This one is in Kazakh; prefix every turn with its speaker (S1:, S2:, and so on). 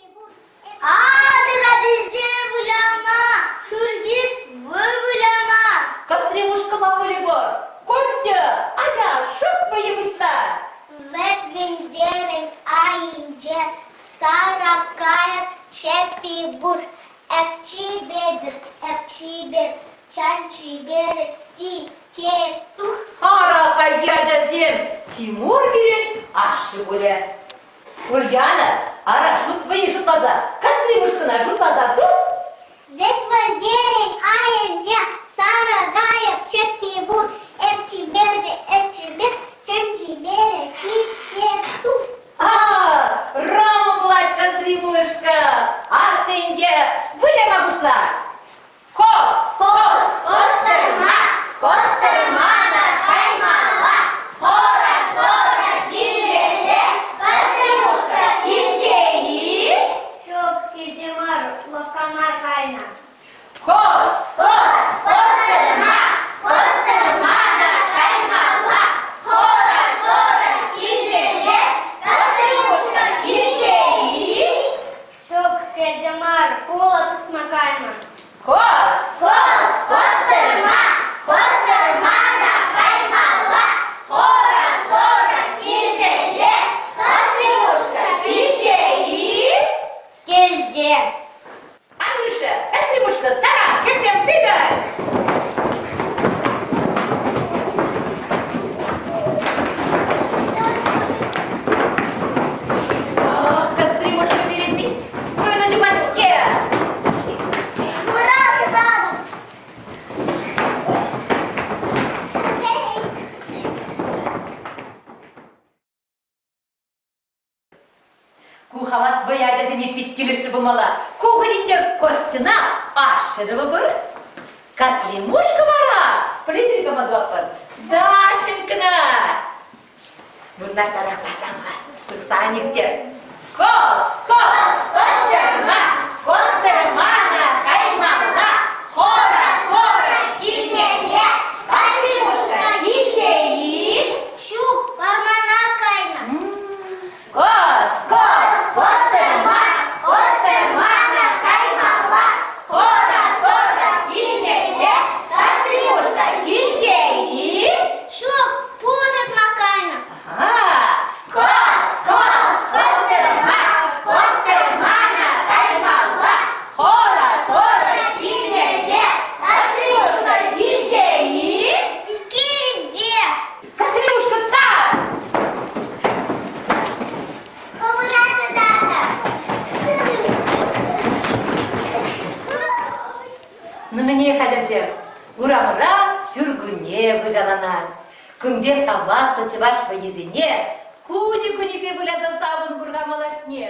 S1: Адыра бізде бұлама, шүргіп вы бұлама.
S2: Косремушка мамулебо, Костя, ага, шут боевышта.
S1: Ветвендерен айынже саракаят чепи бур. Эфчибедр, чанчибер, си, ке, тух.
S2: Араха ядязем, Тимур берет, ашы булет. Ульяна, ара шут боевыш таза, Косремушкана шут таза ту?
S1: Ветвендерен айынже саракаят чепи бур. Эфчибер, чанчибер, си, ке, тух.
S2: Рама блать, Косремушка, ах ты инде, вылема бушна. Костермана каймала, хора сора килеле, Косремушка килдеи.
S1: Çok kedimar, lakana kayna.
S2: Костермана каймала, хора сора килеле, Косремушка килдеи.
S1: Çok kedimar, pula tutma kayna.
S2: Костермана каймала, хора сора килеле, Косремушка килдеи.
S1: Gezde.
S2: Андрюша, Косремушка, тарам, кетем тыга! Ах, Косремушка перед ним, вы на дебачке!
S1: Мурат дадым.
S2: Кухава своя дядями питкилиши бумала, кухарите Костина ашыры бір. Косремушка бара, плитрика мадваппын, Дашенькина! Бурнаштарах бардамға, күрсаниктер. Костермана каймалда, хора сора килмеле, Косремушка килдеи.
S1: Şuk parmağına kayna.
S2: Костермана каймала, хора сора килмеле, Косремушка килдеи.
S1: Şuk pula tutma kayna.
S2: Костермана каймала, хора сора килмеле, Косремушка килдеи.
S1: Gezde.
S2: Косремушка так!
S1: Murad dadым.
S2: Немене хажасем, ура-мура сүргүне бұжаланар. Күмбек табасты чыбаш езіне, куни-куни бебіляза сабын бұрғамалашне.